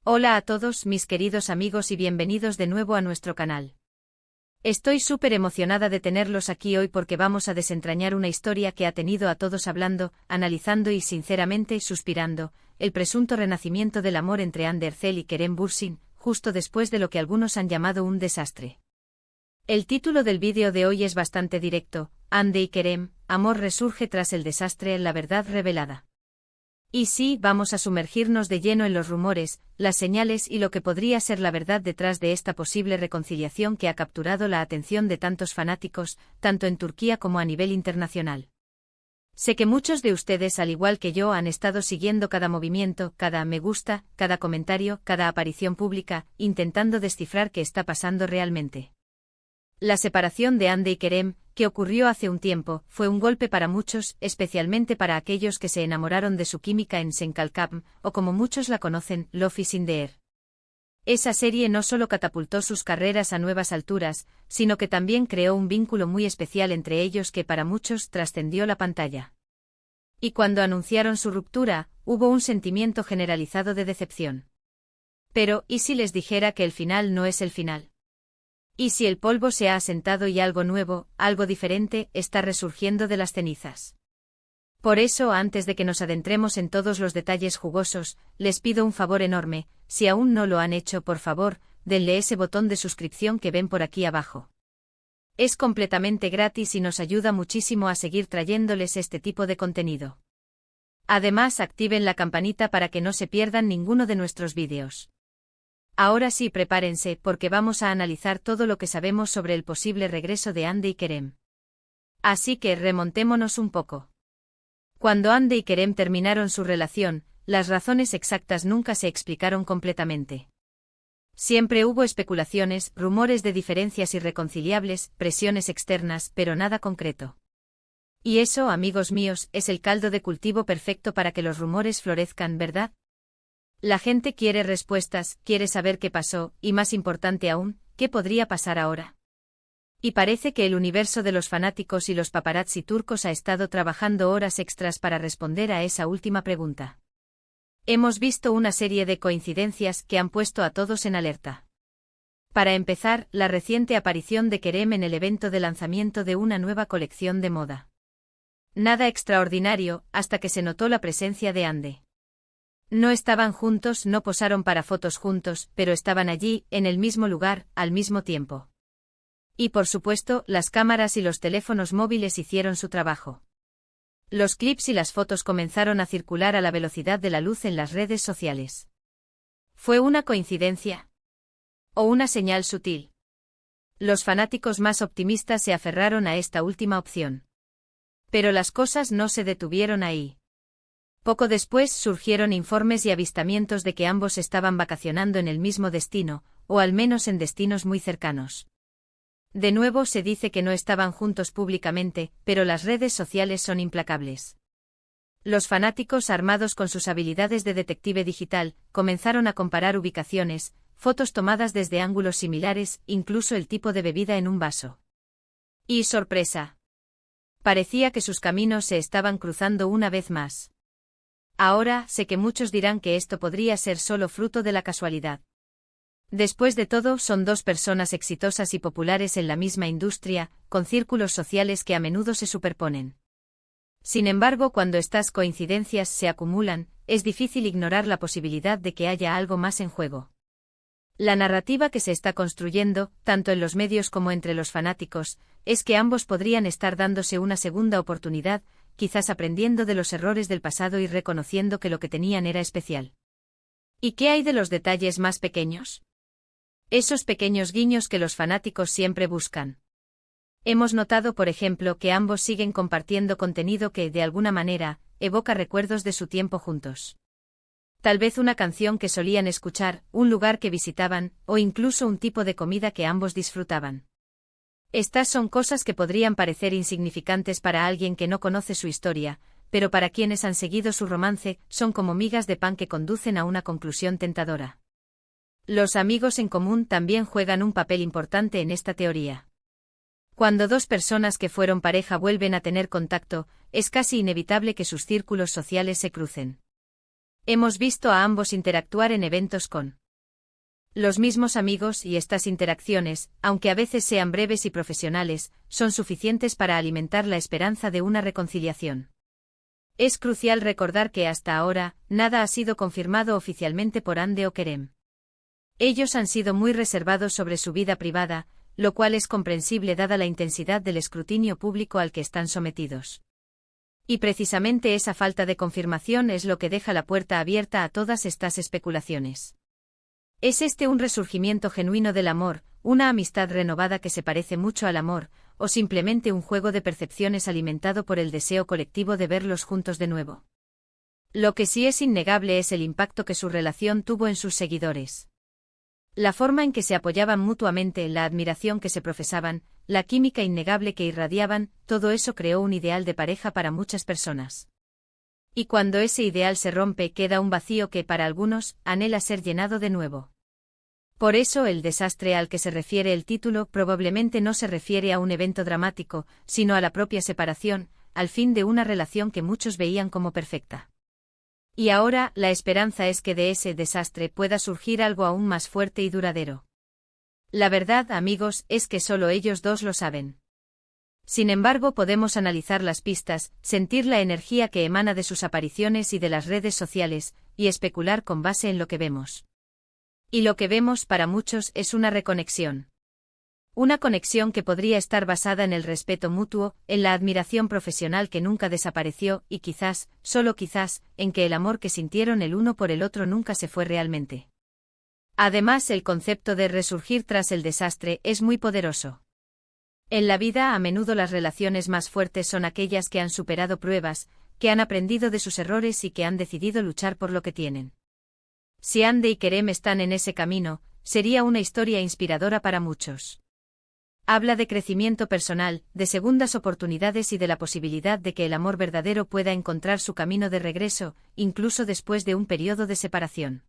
Hola a todos mis queridos amigos y bienvenidos de nuevo a nuestro canal. Estoy súper emocionada de tenerlos aquí hoy porque vamos a desentrañar una historia que ha tenido a todos hablando, analizando y sinceramente suspirando, el presunto renacimiento del amor entre Hande Erçel y Kerem Bürsin, justo después de lo que algunos han llamado un desastre. El título del vídeo de hoy es bastante directo: Hande y Kerem, amor resurge tras el desastre, la verdad revelada. Y sí, vamos a sumergirnos de lleno en los rumores, las señales y lo que podría ser la verdad detrás de esta posible reconciliación que ha capturado la atención de tantos fanáticos, tanto en Turquía como a nivel internacional. Sé que muchos de ustedes, al igual que yo, han estado siguiendo cada movimiento, cada me gusta, cada comentario, cada aparición pública, intentando descifrar qué está pasando realmente. La separación de Hande y Kerem, que ocurrió hace un tiempo, fue un golpe para muchos, especialmente para aquellos que se enamoraron de su química en Sen Kalkam, o como muchos la conocen, Love is in the Air. Esa serie no solo catapultó sus carreras a nuevas alturas, sino que también creó un vínculo muy especial entre ellos que para muchos trascendió la pantalla. Y cuando anunciaron su ruptura, hubo un sentimiento generalizado de decepción. Pero, ¿y si les dijera que el final no es el final? ¿Y si el polvo se ha asentado y algo nuevo, algo diferente, está resurgiendo de las cenizas? Por eso, antes de que nos adentremos en todos los detalles jugosos, les pido un favor enorme: si aún no lo han hecho, por favor, denle ese botón de suscripción que ven por aquí abajo. Es completamente gratis y nos ayuda muchísimo a seguir trayéndoles este tipo de contenido. Además, activen la campanita para que no se pierdan ninguno de nuestros vídeos. Ahora sí, prepárense, porque vamos a analizar todo lo que sabemos sobre el posible regreso de Hande y Kerem. Así que remontémonos un poco. Cuando Hande y Kerem terminaron su relación, las razones exactas nunca se explicaron completamente. Siempre hubo especulaciones, rumores de diferencias irreconciliables, presiones externas, pero nada concreto. Y eso, amigos míos, es el caldo de cultivo perfecto para que los rumores florezcan, ¿verdad? La gente quiere respuestas, quiere saber qué pasó, y más importante aún, qué podría pasar ahora. Y parece que el universo de los fanáticos y los paparazzi turcos ha estado trabajando horas extras para responder a esa última pregunta. Hemos visto una serie de coincidencias que han puesto a todos en alerta. Para empezar, la reciente aparición de Kerem en el evento de lanzamiento de una nueva colección de moda. Nada extraordinario, hasta que se notó la presencia de Hande. No estaban juntos, no posaron para fotos juntos, pero estaban allí, en el mismo lugar, al mismo tiempo. Y por supuesto, las cámaras y los teléfonos móviles hicieron su trabajo. Los clips y las fotos comenzaron a circular a la velocidad de la luz en las redes sociales. ¿Fue una coincidencia? ¿O una señal sutil? Los fanáticos más optimistas se aferraron a esta última opción. Pero las cosas no se detuvieron ahí. Poco después surgieron informes y avistamientos de que ambos estaban vacacionando en el mismo destino, o al menos en destinos muy cercanos. De nuevo se dice que no estaban juntos públicamente, pero las redes sociales son implacables. Los fanáticos, armados con sus habilidades de detective digital, comenzaron a comparar ubicaciones, fotos tomadas desde ángulos similares, incluso el tipo de bebida en un vaso. Y sorpresa. Parecía que sus caminos se estaban cruzando una vez más. Ahora, sé que muchos dirán que esto podría ser solo fruto de la casualidad. Después de todo, son dos personas exitosas y populares en la misma industria, con círculos sociales que a menudo se superponen. Sin embargo, cuando estas coincidencias se acumulan, es difícil ignorar la posibilidad de que haya algo más en juego. La narrativa que se está construyendo, tanto en los medios como entre los fanáticos, es que ambos podrían estar dándose una segunda oportunidad, quizás aprendiendo de los errores del pasado y reconociendo que lo que tenían era especial. ¿Y qué hay de los detalles más pequeños? Esos pequeños guiños que los fanáticos siempre buscan. Hemos notado, por ejemplo, que ambos siguen compartiendo contenido que, de alguna manera, evoca recuerdos de su tiempo juntos. Tal vez una canción que solían escuchar, un lugar que visitaban, o incluso un tipo de comida que ambos disfrutaban. Estas son cosas que podrían parecer insignificantes para alguien que no conoce su historia, pero para quienes han seguido su romance, son como migas de pan que conducen a una conclusión tentadora. Los amigos en común también juegan un papel importante en esta teoría. Cuando dos personas que fueron pareja vuelven a tener contacto, es casi inevitable que sus círculos sociales se crucen. Hemos visto a ambos interactuar en eventos con los mismos amigos y estas interacciones, aunque a veces sean breves y profesionales, son suficientes para alimentar la esperanza de una reconciliación. Es crucial recordar que hasta ahora, nada ha sido confirmado oficialmente por Hande o Kerem. Ellos han sido muy reservados sobre su vida privada, lo cual es comprensible dada la intensidad del escrutinio público al que están sometidos. Y precisamente esa falta de confirmación es lo que deja la puerta abierta a todas estas especulaciones. ¿Es este un resurgimiento genuino del amor, una amistad renovada que se parece mucho al amor, o simplemente un juego de percepciones alimentado por el deseo colectivo de verlos juntos de nuevo? Lo que sí es innegable es el impacto que su relación tuvo en sus seguidores. La forma en que se apoyaban mutuamente, la admiración que se profesaban, la química innegable que irradiaban, todo eso creó un ideal de pareja para muchas personas. Y cuando ese ideal se rompe queda un vacío que para algunos anhela ser llenado de nuevo. Por eso el desastre al que se refiere el título probablemente no se refiere a un evento dramático, sino a la propia separación, al fin de una relación que muchos veían como perfecta. Y ahora la esperanza es que de ese desastre pueda surgir algo aún más fuerte y duradero. La verdad, amigos, es que solo ellos dos lo saben. Sin embargo, podemos analizar las pistas, sentir la energía que emana de sus apariciones y de las redes sociales, y especular con base en lo que vemos. Y lo que vemos para muchos es una reconexión. Una conexión que podría estar basada en el respeto mutuo, en la admiración profesional que nunca desapareció y quizás, solo quizás, en que el amor que sintieron el uno por el otro nunca se fue realmente. Además, el concepto de resurgir tras el desastre es muy poderoso. En la vida a menudo las relaciones más fuertes son aquellas que han superado pruebas, que han aprendido de sus errores y que han decidido luchar por lo que tienen. Si Hande y Kerem están en ese camino, sería una historia inspiradora para muchos. Habla de crecimiento personal, de segundas oportunidades y de la posibilidad de que el amor verdadero pueda encontrar su camino de regreso, incluso después de un periodo de separación.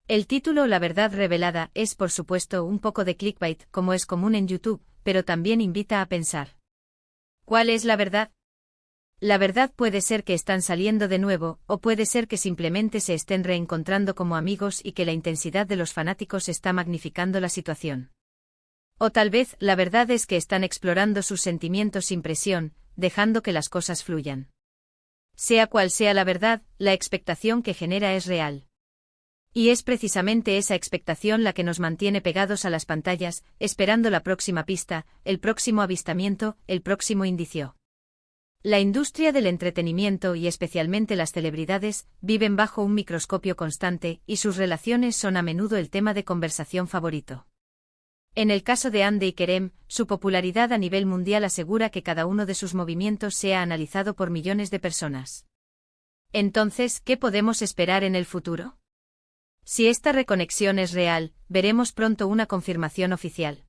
El título La verdad revelada es por supuesto un poco de clickbait, como es común en YouTube, pero también invita a pensar. ¿Cuál es la verdad? La verdad puede ser que están saliendo de nuevo, o puede ser que simplemente se estén reencontrando como amigos y que la intensidad de los fanáticos está magnificando la situación. O tal vez la verdad es que están explorando sus sentimientos sin presión, dejando que las cosas fluyan. Sea cual sea la verdad, la expectación que genera es real. Y es precisamente esa expectación la que nos mantiene pegados a las pantallas, esperando la próxima pista, el próximo avistamiento, el próximo indicio. La industria del entretenimiento y especialmente las celebridades viven bajo un microscopio constante y sus relaciones son a menudo el tema de conversación favorito. En el caso de Hande y Kerem, su popularidad a nivel mundial asegura que cada uno de sus movimientos sea analizado por millones de personas. Entonces, ¿qué podemos esperar en el futuro? Si esta reconexión es real, veremos pronto una confirmación oficial.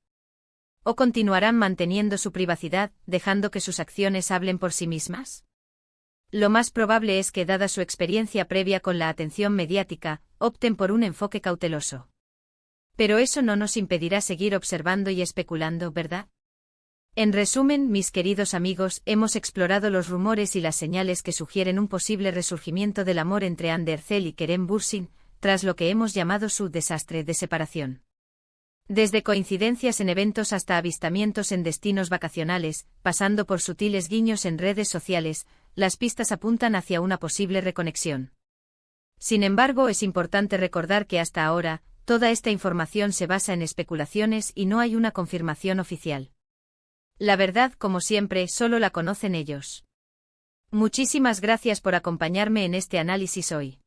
¿O continuarán manteniendo su privacidad, dejando que sus acciones hablen por sí mismas? Lo más probable es que, dada su experiencia previa con la atención mediática, opten por un enfoque cauteloso. Pero eso no nos impedirá seguir observando y especulando, ¿verdad? En resumen, mis queridos amigos, hemos explorado los rumores y las señales que sugieren un posible resurgimiento del amor entre Hande Erçel y Kerem Bürsin, tras lo que hemos llamado su desastre de separación. Desde coincidencias en eventos hasta avistamientos en destinos vacacionales, pasando por sutiles guiños en redes sociales, las pistas apuntan hacia una posible reconexión. Sin embargo, es importante recordar que hasta ahora, toda esta información se basa en especulaciones y no hay una confirmación oficial. La verdad, como siempre, solo la conocen ellos. Muchísimas gracias por acompañarme en este análisis hoy.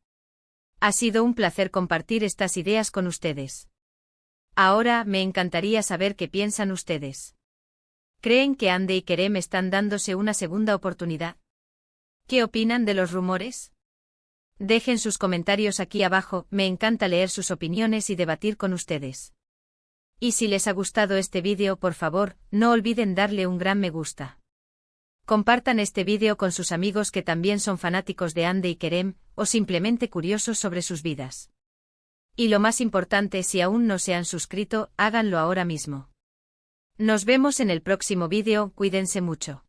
Ha sido un placer compartir estas ideas con ustedes. Ahora, me encantaría saber qué piensan ustedes. ¿Creen que Hande y Kerem están dándose una segunda oportunidad? ¿Qué opinan de los rumores? Dejen sus comentarios aquí abajo, me encanta leer sus opiniones y debatir con ustedes. Y si les ha gustado este vídeo, por favor, no olviden darle un gran me gusta. Compartan este vídeo con sus amigos que también son fanáticos de Hande y Kerem, o simplemente curiosos sobre sus vidas. Y lo más importante, si aún no se han suscrito, háganlo ahora mismo. Nos vemos en el próximo vídeo, cuídense mucho.